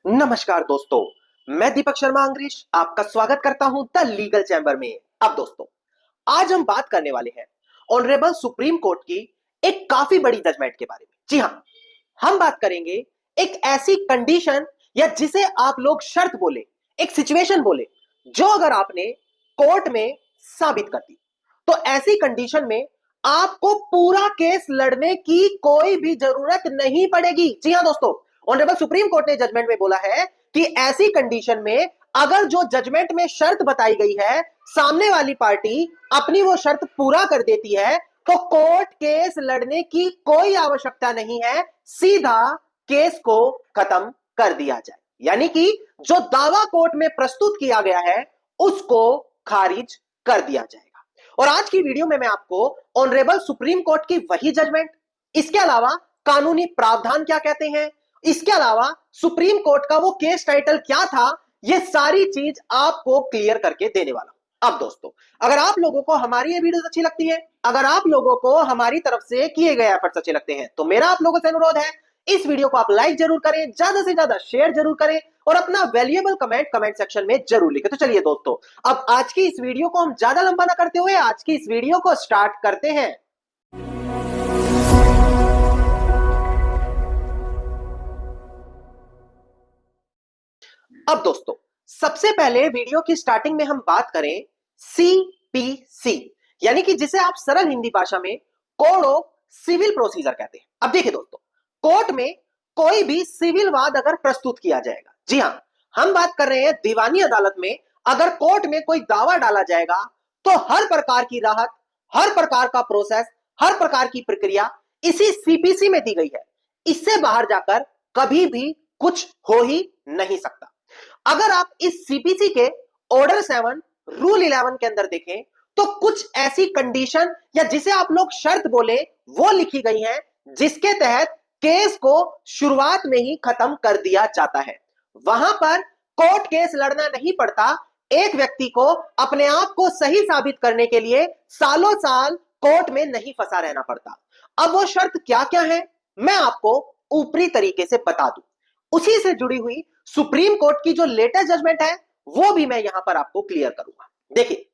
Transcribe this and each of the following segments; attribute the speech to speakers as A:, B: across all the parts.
A: नमस्कार दोस्तों, मैं दीपक शर्मा अंग्रेज आपका स्वागत करता हूं द लीगल चैम्बर में। अब दोस्तों, आज हम बात करने वाले हैं ऑनरेबल सुप्रीम कोर्ट की एक काफी बड़ी जजमेंट के बारे में। जी हां, हम बात करेंगे एक ऐसी कंडीशन या जिसे आप लोग शर्त बोले, एक सिचुएशन बोले, जो अगर आपने कोर्ट में साबित कर दी तो ऐसी कंडीशन में आपको पूरा केस लड़ने की कोई भी जरूरत नहीं पड़ेगी। जी हां दोस्तों, ऑनरेबल सुप्रीम कोर्ट ने जजमेंट में बोला है कि ऐसी कंडीशन में अगर जो जजमेंट में शर्त बताई गई है सामने वाली पार्टी अपनी वो शर्त पूरा कर देती है तो कोर्ट केस लड़ने की कोई आवश्यकता नहीं है, सीधा केस को खत्म कर दिया जाए। यानी कि जो दावा कोर्ट में प्रस्तुत किया गया है उसको खारिज कर दिया जाएगा। और आज की वीडियो में मैं आपको ऑनरेबल सुप्रीम कोर्ट की वही जजमेंट, इसके अलावा कानूनी प्रावधान क्या कहते हैं, इसके अलावा सुप्रीम कोर्ट का वो केस टाइटल क्या था, ये सारी चीज आपको क्लियर करके देने वाला हूं। अब दोस्तों, अगर आप लोगों को हमारी ये वीडियोस अच्छी लगती है, अगर आप लोगों को हमारी तरफ से किए गए एफर्ट्स अच्छे लगते हैं तो मेरा आप लोगों से अनुरोध है, इस वीडियो को आप लाइक जरूर करें, ज्यादा से ज्यादा शेयर जरूर करें और अपना वैल्यूएबल कमेंट सेक्शन में जरूर लिखें। तो चलिए दोस्तों, अब आज की इस वीडियो को हम ज्यादा लंबा ना करते हुए आज की इस वीडियो को स्टार्ट करते हैं। अब दोस्तों, सबसे पहले वीडियो की स्टार्टिंग में हम बात करें सीपीसी, यानी कि जिसे आप सरल हिंदी भाषा में कोड ऑफ सिविल प्रोसीजर कहते हैं। अब देखिए दोस्तों, कोर्ट में कोई भी सिविल वाद अगर प्रस्तुत किया जाएगा, जी हां, हम बात कर रहे हैं दीवानी अदालत में अगर कोर्ट में कोई दावा डाला जाएगा तो हर प्रकार की राहत, हर प्रकार का प्रोसेस, हर प्रकार की प्रक्रिया इसी सीपीसी में दी गई है। इससे बाहर जाकर कभी भी कुछ हो ही नहीं सकता। अगर आप इस सीपीसी के ऑर्डर 7 रूल 11 के अंदर देखें तो कुछ ऐसी कंडीशन या जिसे आप लोग शर्त बोले वो लिखी गई है जिसके तहत केस को शुरुआत में ही खत्म कर दिया जाता है। वहां पर कोर्ट केस लड़ना नहीं पड़ता, एक व्यक्ति को अपने आप को सही साबित करने के लिए सालों साल कोर्ट में नहीं फंसा रहना पड़ता। अब वो शर्त क्या क्या है मैं आपको ऊपरी तरीके से बता दूं, उसी से जुड़ी हुई सुप्रीम कोर्ट की जो लेटेस्ट जजमेंट है वो भी मैं यहां पर आपको क्लियर करूंगा। देखिए,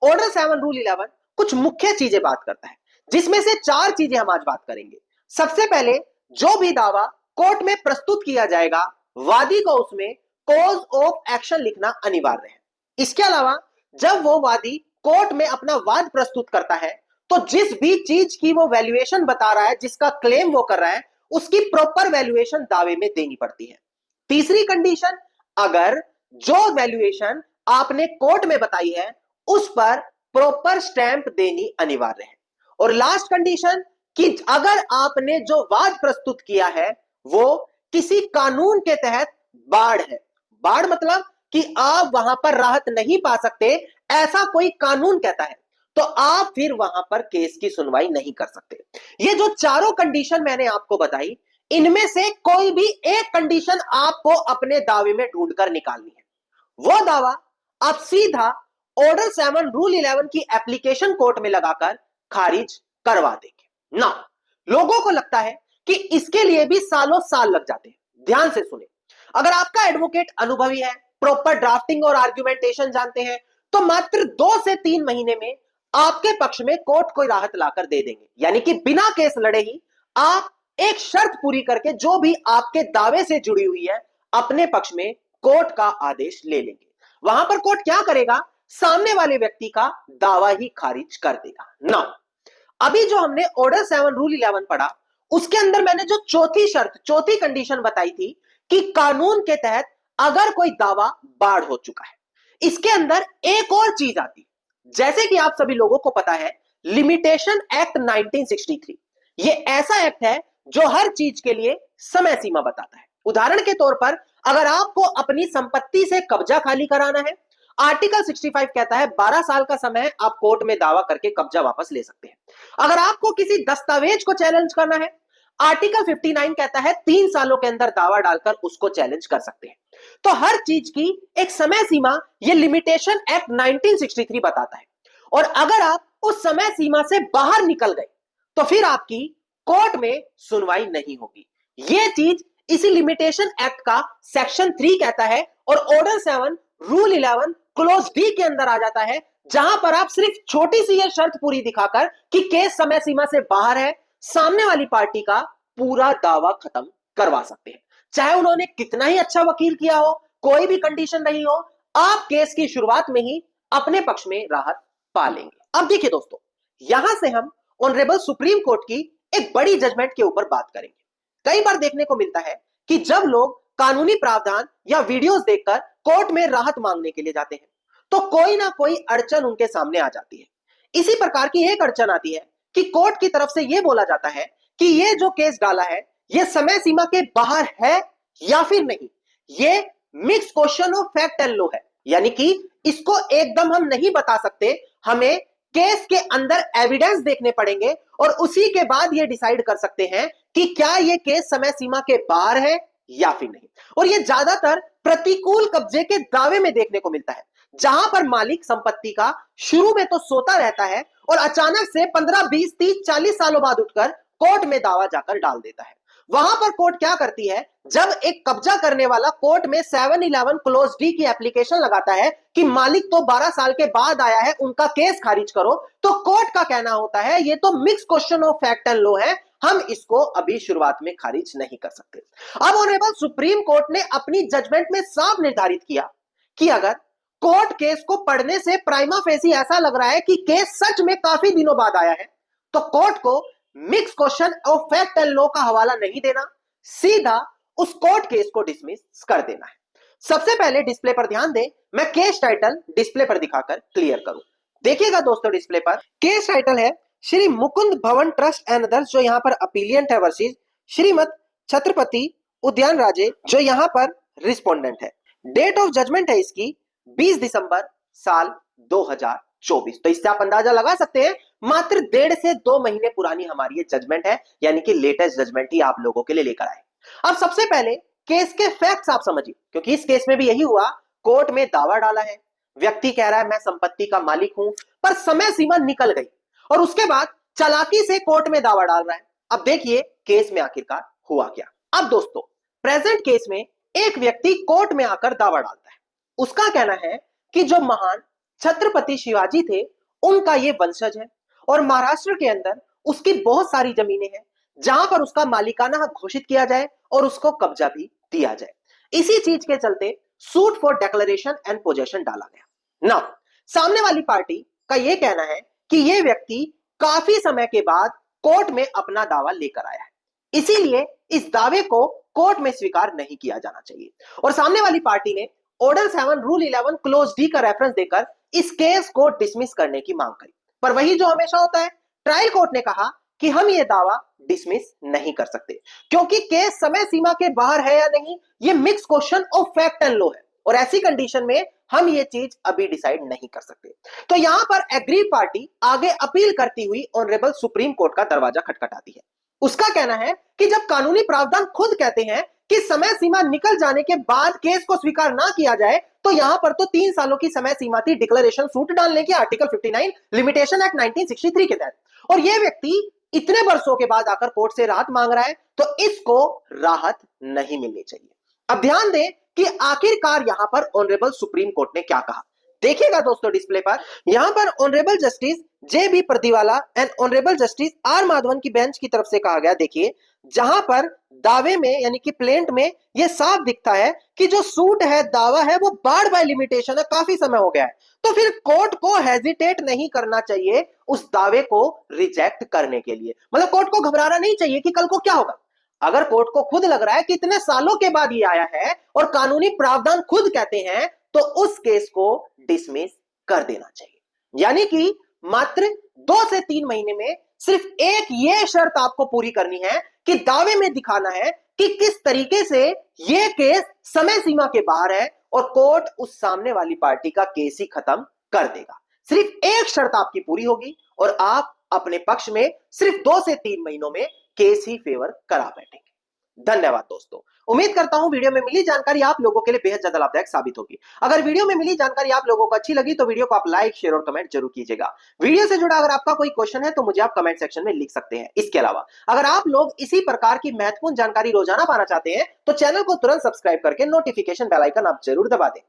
A: ऑर्डर 7 रूल 11 कुछ मुख्य चीजें बात करता है जिसमें से 4 चीजें हम आज बात करेंगे। सबसे पहले, जो भी दावा कोर्ट में प्रस्तुत किया जाएगा वादी को उसमें कॉज ऑफ एक्शन लिखना अनिवार्य है। इसके अलावा जब वो वादी कोर्ट में अपना वाद प्रस्तुत करता है तो जिस भी चीज की वो वैल्यूएशन बता रहा है, जिसका क्लेम वो कर रहा है, उसकी प्रॉपर वैल्यूएशन दावे में देनी पड़ती है। तीसरी कंडीशन, अगर जो वैल्यूएशन आपने कोर्ट में बताई है उस पर प्रॉपर स्टैंप देनी अनिवार्य है। और लास्ट कंडीशन कि अगर आपने जो वाद प्रस्तुत किया है वो किसी कानून के तहत बाढ़ है, बाढ़ मतलब कि आप वहां पर राहत नहीं पा सकते, ऐसा कोई कानून कहता है, तो आप फिर वहां पर केस की सुनवाई नहीं कर सकते। ये जो चारों कंडीशन मैंने आपको बताई, इनमें से कोई भी एक कंडीशन आपको अपने दावे में ढूंढकर निकालनी है। वो दावा आप सीधा ऑर्डर 7 रूल 11 की एप्लीकेशन कोर्ट में लगाकर खारिज करवा देंगे ना। लोगों को लगता है कि इसके लिए भी सालों साल लग जाते हैं। ध्यान से सुने, अगर आपका एडवोकेट अनुभवी है, प्रॉपर ड्राफ्टिंग और आर्ग्यूमेंटेशन जानते हैं, तो मात्र 2 से 3 महीने में आपके पक्ष में कोर्ट कोई राहत लाकर दे देंगे। यानी कि बिना केस लड़े ही आप एक शर्त पूरी करके जो भी आपके दावे से जुड़ी हुई है अपने पक्ष में कोर्ट का आदेश ले लेंगे। वहां पर कोर्ट क्या करेगा, सामने वाले व्यक्ति का दावा ही खारिज कर देगा ना। अभी जो हमने ऑर्डर 7 रूल 11 पढ़ा उसके अंदर मैंने जो चौथी शर्त, चौथी कंडीशन बताई थी कि कानून के तहत अगर कोई दावा बाढ़ हो चुका है, इसके अंदर एक और चीज आती, जैसे कि आप सभी लोगों को पता है लिमिटेशन एक्ट 1963, ये ऐसा एक्ट है जो हर चीज के लिए समय सीमा बताता है। उदाहरण के तौर पर अगर आपको अपनी संपत्ति से कब्जा खाली कराना है, आर्टिकल 65 कहता है 12 साल का समय आप कोर्ट में दावा करके कब्जा वापस ले सकते हैं। अगर आपको किसी दस्तावेज को चैलेंज करना है, आर्टिकल 59 कहता है 3 सालों के अंदर दावा डालकर उसको चैलेंज कर सकते हैं। तो हर चीज की एक समय सीमा ये लिमिटेशन एक्ट 1963 बताता है। और अगर आप उस समय सीमा से बाहर निकल गए तो फिर आपकी कोर्ट में सुनवाई नहीं होगी। यह चीज इसी लिमिटेशन एक्ट का सेक्शन 3 कहता है और ऑर्डर 7 रूल 11 क्लोज डी के अंदर आ जाता है, जहां पर आप सिर्फ छोटी सी यह शर्त पूरी दिखाकर कि केस समय सीमा से बाहर है, सामने वाली पार्टी का पूरा दावा खत्म करवा सकते हैं। चाहे उन्होंने कितना ही अच्छा वकील किया हो, कोई भी कंडीशन रही हो, आप केस की शुरुआत में ही अपने पक्ष में राहत पा लेंगे। अब देखिए दोस्तों, यहां से हम ऑनरेबल सुप्रीम कोर्ट की एक बड़ी जजमेंट के ऊपर बात करेंगे। कई बार देखने को मिलता है कि जब लोग कानूनी प्रावधान या वीडियोस देखकर कोर्ट में राहत मांगने के लिए जाते हैं, तो कोई ना कोई अड़चन उनके सामने आ जाती है। इसी प्रकार की एक अड़चन आती है कि कोर्ट की तरफ से यह बोला जाता है कि यह जो केस डाला है यह समय सीमा के बाहर है या फिर नहीं। यह mix question of fact and law है, यानी कि इसको एकदम हम नहीं बता सकते, हमें केस के अंदर एविडेंस देखने पड़ेंगे और उसी के बाद यह डिसाइड कर सकते हैं कि क्या यह केस समय सीमा के बाहर है या फिर नहीं। और यह ज्यादातर प्रतिकूल कब्जे के दावे में देखने को मिलता है, जहां पर मालिक संपत्ति का शुरू में तो सोता रहता है और अचानक से 15, 20, 30, 40 सालों बाद उठकर कोर्ट में दावा जाकर डाल देता है। वहां पर कोर्ट क्या करती है, जब एक कब्जा करने वाला कोर्ट में 711 क्लोज डी की एप्लीकेशन लगाता है कि मालिक तो 12 साल के बाद आया है, उनका केस खारिज करो, तो कोर्ट का कहना होता है ये तो mix question of fact and law है, हम इसको अभी शुरुआत में खारिज नहीं कर सकते। अब ऑनरेबल सुप्रीम कोर्ट ने अपनी जजमेंट में साफ निर्धारित किया कि अगर कोर्ट केस को पढ़ने से प्राइमा फेसी ऐसा लग रहा है कि केस सच में काफी दिनों बाद आया है, तो कोर्ट को mix question of fact and law का हवाला नहीं देना, सीधा उस कोर्ट केस को डिसमिस कर देना है। सबसे पहले डिस्प्ले पर ध्यान दें, मैं केस टाइटल डिस्प्ले पर दिखाकर क्लियर करूं। देखिएगा दोस्तों, डिस्प्ले पर केस टाइटल है श्री मुकुंद भवन ट्रस्ट एंड अदर्स, जो यहां पर अपीलियंट है, वर्सेस श्रीमद छत्रपति उद्यान राजे, जो यहां पर रिस्पोंडेंट है। डेट ऑफ जजमेंट है इसकी 20 दिसंबर साल 2024। तो इससे आप अंदाजा लगा सकते हैं मात्र 1.5 से 2 महीने पुरानी हमारी ये जजमेंट है, यानी कि लेटेस्ट जजमेंट ही आप लोगों के लिए लेकर आए। अब सबसे पहले केस के फैक्ट्स आप समझिए, क्योंकि इस केस में भी यही हुआ। कोर्ट में दावा डाला है, व्यक्ति कह रहा है मैं संपत्ति का मालिक हूं, पर समय सीमा निकल गई और उसके बाद चालाकी से कोर्ट में दावा डाल रहा है। अब देखिए केस में आखिरकार हुआ क्या। अब दोस्तों, प्रेजेंट केस में एक व्यक्ति कोर्ट में आकर दावा डालता है। उसका कहना है कि जो महान छत्रपति शिवाजी थे उनका ये वंशज है और महाराष्ट्र के अंदर उसकी बहुत सारी जमीनें हैं, जहां पर उसका मालिकाना हक घोषित किया जाए और उसको कब्जा भी दिया जाए। इसी चीज के चलते suit for declaration and possession डाला गया ना। सामने वाली पार्टी का यह कहना है कि यह व्यक्ति काफी समय के बाद कोर्ट में अपना दावा लेकर आया है, इसीलिए इस दावे को कोर्ट में स्वीकार नहीं किया जाना चाहिए। और सामने वाली पार्टी ने ऑर्डर 7 रूल 11 क्लोज डी का रेफरेंस देकर इस केस को डिसमिस करने की मांग करी। पर वही जो हमेशा होता है, ट्रायल कोर्ट ने कहा कि हम ये दावा डिसमिस नहीं कर सकते, क्योंकि केस समय सीमा के बाहर है या नहीं, ये mix question of fact and law है और ऐसी कंडीशन में हम ये चीज अभी डिसाइड नहीं कर सकते। तो यहां पर एग्री पार्टी आगे अपील करती हुई ऑनरेबल सुप्रीम कोर्ट का दरवाजा खटखटाती है। उसका कहना है कि जब कानूनी प्रावधान खुद कहते हैं कि समय सीमा निकल जाने के बाद केस को स्वीकार ना किया जाए, तो यहां पर तो 3 सालों की समय सीमा थी डिक्लेरेशन सूट डालने की, आर्टिकल 59 लिमिटेशन एक्ट 1963 के तहत, और यह व्यक्ति इतने वर्षों के बाद आकर कोर्ट से राहत मांग रहा है, तो इसको राहत नहीं मिलनी चाहिए। अब ध्यान दें कि आखिरकार यहां पर ऑनरेबल सुप्रीम कोर्ट ने क्या कहा। देखिएगा दोस्तों डिस्प्ले पर, यहां पर honourable justice J B Pardiwala and honourable justice R Madhavan की बेंच की तरफ से कहा गया। देखिए, जहां पर दावे में यानी कि प्लेंट में यह साफ दिखता है कि जो सूट है, दावा है, वो बार बाय लिमिटेशन है, काफी समय हो गया है, तो फिर कोर्ट को हेजिटेट नहीं करना चाहिए उस दावे को रिजेक्ट करने के लिए। मतलब कोर्ट को घबराना नहीं चाहिए कि कल को क्या होगा। अगर कोर्ट को खुद लग रहा है कि इतने सालों के बाद ये आया है और कानूनी प्रावधान खुद कहते हैं, तो उस केस को डिसमिस कर देना चाहिए। यानी कि मात्र 2 से 3 महीने में सिर्फ एक ये शर्त आपको पूरी करनी है कि दावे में दिखाना है कि किस तरीके से ये केस समय सीमा के बाहर है और कोर्ट उस सामने वाली पार्टी का केस ही खत्म कर देगा। सिर्फ एक शर्त आपकी पूरी होगी और आप अपने पक्ष में सिर्फ 2 से 3 महीनों में केस ही फेवर करा बैठेंगे। धन्यवाद दोस्तों। उम्मीद करता हूं वीडियो में मिली जानकारी आप लोगों के लिए बेहद ज्यादा लाभदायक साबित होगी। अगर वीडियो में मिली जानकारी आप लोगों को अच्छी लगी तो वीडियो को आप लाइक, शेयर और कमेंट जरूर कीजिएगा। वीडियो से जुड़ा अगर आपका कोई क्वेश्चन है तो मुझे आप कमेंट सेक्शन में लिख सकते हैं। इसके अलावा अगर आप लोग इसी प्रकार की महत्वपूर्ण जानकारी रोजाना पाना चाहते हैं तो चैनल को तुरंत सब्सक्राइब करके नोटिफिकेशन बेल आइकन आप जरूर दबा दें।